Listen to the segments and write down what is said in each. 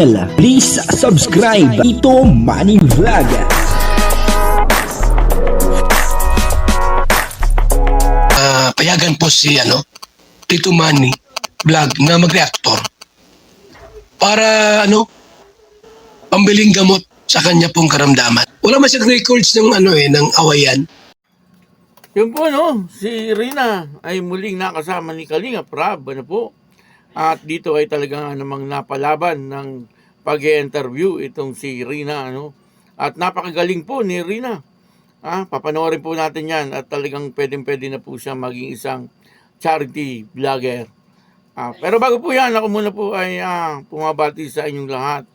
Please subscribe Ito Money Vlog. Payagan po si Tito Manny Vlog na mag-reactor para pambiling gamot sa kanya pong karamdaman. Wala man siyang records ng awayan. Yun po si Rina ay muling nakasama ni Kalinga Prab, po. At dito ay talagang namang napalaban ng pag-i-interview itong si Rina, At napakagaling po ni Rina. Papanoorin po natin yan at talagang pwedeng-pwede na po siya maging isang charity vlogger. Pero bago po yan, ako muna po ay pumabati sa inyong lahat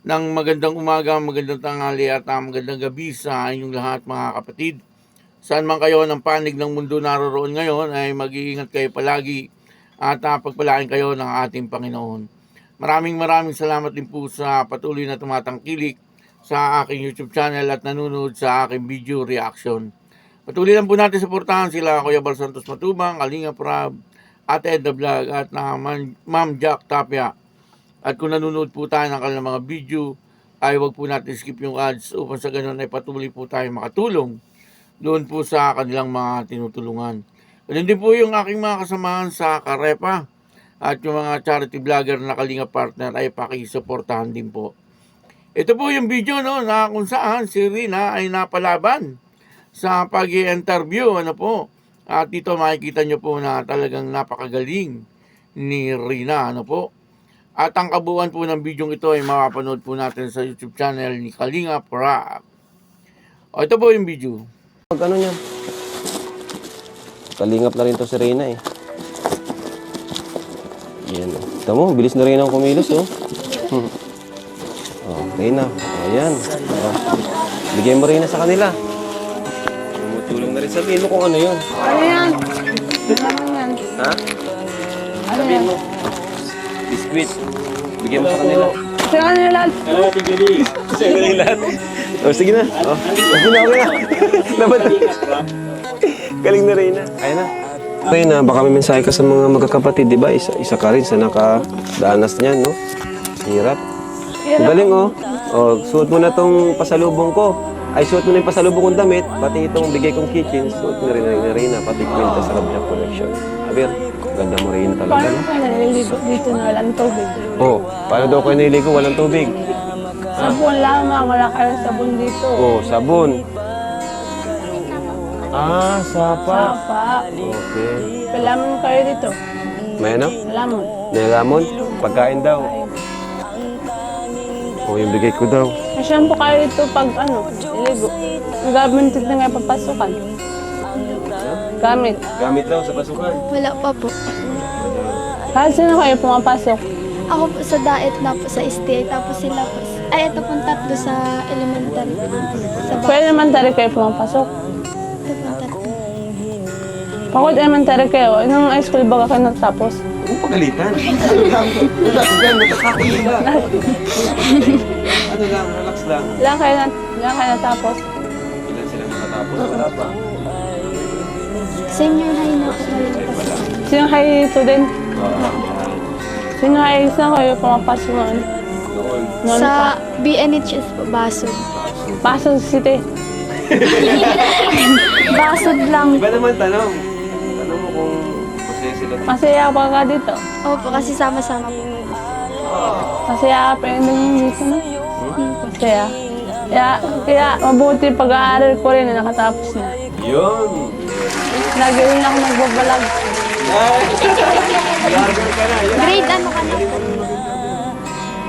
ng magandang umaga, magandang tanghali at magandang gabi sa inyong lahat, mga kapatid. Saan man kayo ng panig ng mundo naroroon ngayon ay mag-iingat kayo palagi at pagpalain kayo ng ating Panginoon. Maraming salamat din po sa patuloy na tumatangkilik sa aking YouTube channel at nanonood sa aking video reaction. Patuloy lang po natin suportahan sila Kuya Bal Santos Matubang, Kalinga Prab, Ate Edna Vlog at Ma'am Jack Tapia. At kung nanonood po tayo ng kanilang mga video, ay huwag po natin skip yung ads upang sa ganun ay patuloy po tayo makatulong doon po sa kanilang mga tinutulungan. Ganun din po yung aking mga kasamahan sa Karepa at yung mga charity vlogger na Kalinga partner ay pakisuportahan din po. Ito po yung video na kung saan si Rina ay napalaban sa pag-i-interview po. At dito makikita nyo po na talagang napakagaling ni Rina po. At ang kabuuan po ng video ito ay mapapanood po natin sa YouTube channel ni Kalinga Prab. Ito po yung video. Ano niya? Kalingap na rin to si Reyna eh. Yan. Ito mo, bilis na rin ang kumilos oh. Reyna. Ayan. Bigyan mo Reyna sa kanila. Tumutulong na rin. Sabihin mo kung ano yun. Ano yan? Ano yan? Ha? Ano Sabihin yan? mo. Biscuit. Bigyan mo sa kanila. Sa kanila. Sige lahat. Oh, sige na. Oh. Okay na, okay na. Laban. Galing na Reyna. Ayun na. Reyna, baka may mensahe ka sa mga magkakapatid, di ba? Isa ka rin sa nakadanas niyan, no? Hirap. Galing, oh. Oh, suot mo na tong pasalubong ko. Ay, suot mo na yung pasalubong kong damit, pati itong bigay kong kitchen, suot mo rin na Reyna, pati kwenta sa Rabjak Collection. Aber, ganda mo Reyna talaga, Paano no? kayo naliligo dito na walang tubig? Oh, paano daw kayo niligo? Walang tubig. Sabon lamang, wala kayong sabon dito. Oh, sabon. Sapa. Sapa. Okay. Lamon kayo dito. May ano? Lamon. May lamon? Pagkain daw. Oh, yung bigay ko daw. Shampoo kayo dito pag niligo. Ang gamit na nga papasukan. Gamit. Gamit daw sa pasukan. Wala pa po. Kahit sino kayo pumapasok? Ako po sa daet na po sa STA, tapos sila po. Ay, ito pong tatlo sa elementary. Sa Pwede elementary kayo pumapasok. Ito pong tatlo. Pagod elementary kayo, anong high school ba kayo natapos? Huwag pagalitan. Ano lang, relax lang. Ilan kayo natapos? Ilan sila nakatapos? Wala pa. Senior high na po. Sino high student? Sino high saan kayo pumapasok noon? Noon Sa pa. BNHS po, Basod. Pasok City. Basod lang. Iba naman tanong. Tanong mo kung masaya sila. Masaya pa ka dito. Opo, kasi sama-sama po. Masaya ka pa yung dito, no? Masaya. Kaya mabuti pag-aaral ko rin na nakatapos na. Yun. Lagi rin ako nagbabalag. Vlogger ka na. Yun. Grade ano ka na?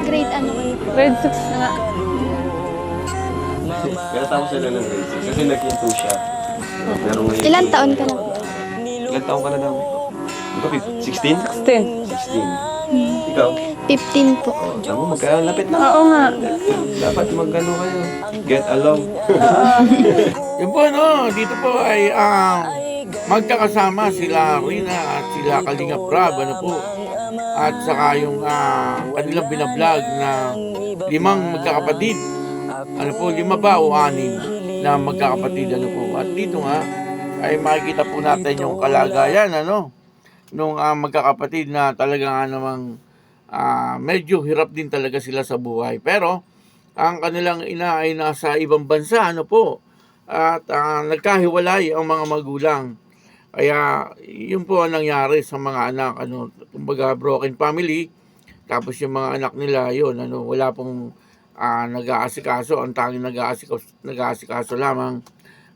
Grade ano kayo? Grade 6 na nga. Kaya tapos sila ng grade 6 kasi nag-into siya. Pero ngayon. Ilan taon ka na po? Ilan taong ka na daw? Ikaw, 16? 16. 16. Ikaw? 15 po. Tama, magkalapit na. Oo nga. Dapat magano kayo. Get along. Yun po dito po ay magkakasama sila Rina at sila Kalinga Prab, po. At saka yung kanilang binablog na 5 magkakapatid. 5 ba o 6 na magkakapatid, po. At dito nga ay makikita po natin yung kalagayan, nung magkakapatid na talaga namang medyo hirap din talaga sila sa buhay. Pero ang kanilang ina ay nasa ibang bansa, ano po, at nagkahiwalay ang mga magulang. Kaya yun po ang nangyari sa mga anak, ano, kumbaga broken family. Tapos yung mga anak nila, yun, ano, wala pong nag-aasikaso. Ang tanging nag-aasikaso lamang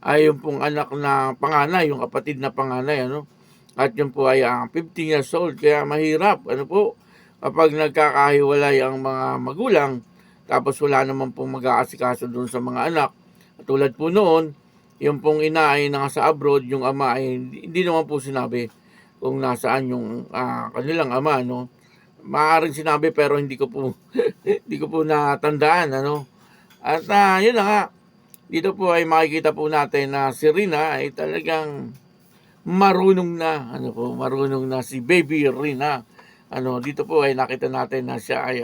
ay yung pong anak na panganay, yung kapatid na panganay, ano. At yun po ay 15 years old, kaya mahirap, ano po, kapag nagkakahiwalay ang mga magulang, tapos wala naman pong mag-aasikaso doon sa mga anak. Tulad po noon, yung pong ina ay nasa abroad, yung ama ay hindi naman po sinabi kung nasaan yung kanilang ama, no. Maaaring sinabi pero hindi ko po hindi ko po natandaan, ano. At yun na nga, dito po ay makikita po natin na si Rina ay talagang marunong na, ano po, marunong na si Baby Rina. Ano, dito po ay nakita natin na siya ay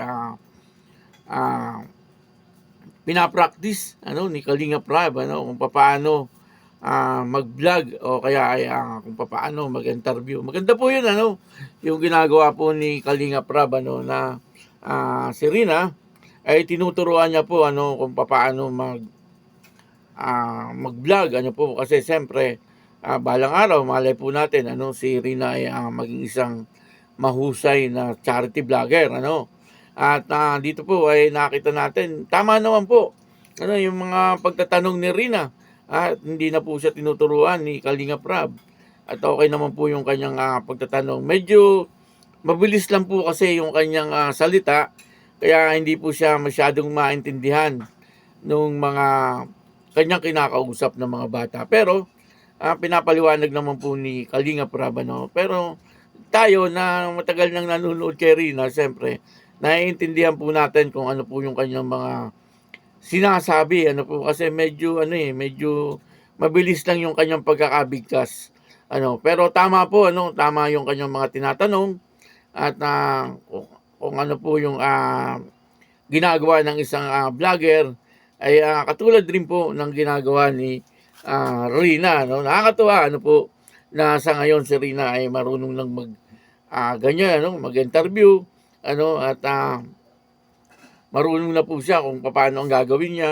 pinapractice, ano, ni Kalinga Prab, ano, kung paano mag-vlog o kaya ay kung paano mag-interview. Maganda po yun, ano, yung ginagawa po ni Kalinga Prab, ano, na si Rina ay tinuturuan niya po, ano, kung paano mag-vlog, ano po, kasi siyempre balang araw malay po natin, ano, si Rina ay maging isang mahusay na charity vlogger, ano. At dito po ay nakita natin, tama naman po, ano, yung mga pagtatanong ni Rina, at hindi na po siya tinuturuan ni Kalinga Prab. At okay naman po yung kanyang pagtatanong. Medyo mabilis lang po kasi yung kanyang salita, kaya hindi po siya masyadong maintindihan nung mga kanyang kinakausap ng mga bata. Pero pinapaliwanag naman po ni Kalinga Prab, ano. Pero tayo na matagal nang nanonood kay Rina, siyempre, naiintindihan po natin kung ano po yung kanyang mga sinasabi, ano po, kasi medyo mabilis lang yung kanyang pagkakabigkas, ano. Pero tama po, ano, tama yung kanyang mga tinatanong at kung ano po yung ginagawa ng isang vlogger ay katulad rin po ng ginagawa ni Rina, no. Nakakatuwa, ano po, na sa ngayon si Rina ay marunong lang ganyan, ano, mag-interview, ano, at marunong na po siya kung paano ang gagawin niya,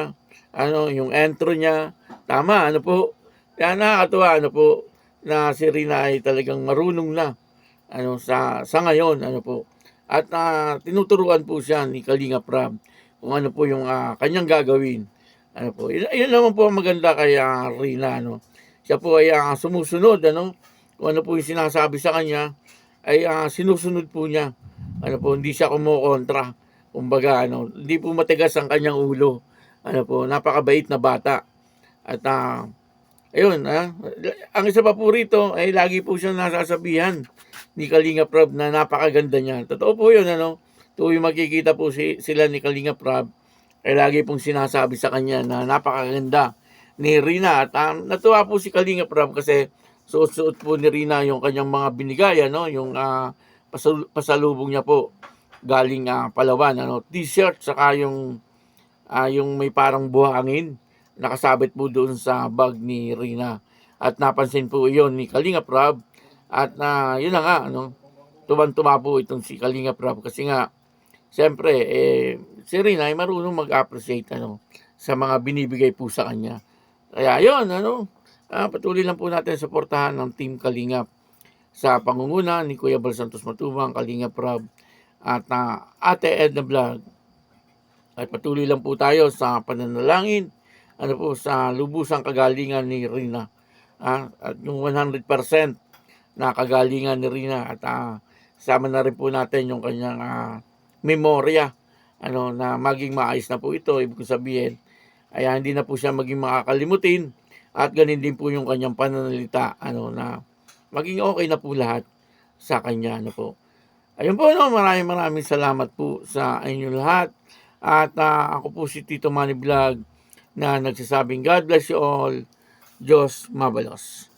ano, yung intro niya, tama, ano po. Kaya nakakatuwa, ano po, na si Rina ay talagang marunong na, ano, sa ngayon, ano po. At tinuturuan po siya ni Kalinga Prab kung ano po yung kanyang gagawin. Ano po, yun naman po ang maganda kay Rina, ano. Siya po ay sumusunod, ano, kung ano po yung sinasabi sa kanya, ay sinusunod po niya. Ano po, hindi siya kumukontra. Kumbaga, ano, hindi po matigas ang kanyang ulo. Ano po, napakabait na bata. At ayun, ang isa pa po rito ay lagi po siyang nasasabihan ni Kalinga Prab na napakaganda niya. Totoo po yun, ano. Tuwing makikita po sila ni Kalinga Prab, ay lagi pong sinasabi sa kanya na napakaganda ni Rina. At natuwa po si Kalinga Prab kasi suot-suot po ni Rina yung kanyang mga binigay, ano, yung pasalubong niya po galing Palawan, ano, t-shirt, saka yung may parang buhangin nakasabit po doon sa bag ni Rina. At napansin po iyon ni Kalinga Prab. At yun na nga, ano, tuwan-tuwa po itong si Kalinga Prab kasi nga siyempre si Rina ay marunong mag-appreciate, ano, sa mga binibigay po sa kanya. Kaya yun, ano, patuloy lang po natin suportahan ng Team Kalingap sa pangunguna ni Kuya Bal Santos Matubang, Kalinga Prab, at Ate Edna Vlog. At patuloy lang po tayo sa pananalangin, ano po, sa lubusang kagalingan ni Rina. At yung 100% na kagalingan ni Rina, at sama na rin po natin yung kanyang memorya, ano, na maging maayos na po ito. Ibig sabihin ay hindi na po siya maging makakalimutin, at ganin din po yung kanyang pananalita, ano, na maging okay na po lahat sa kanya, ano po. Ayun po, no, maraming salamat po sa inyo lahat. At ako po si Tito Manny Vlog na nagsasabing God bless you all. Diyos mabalos.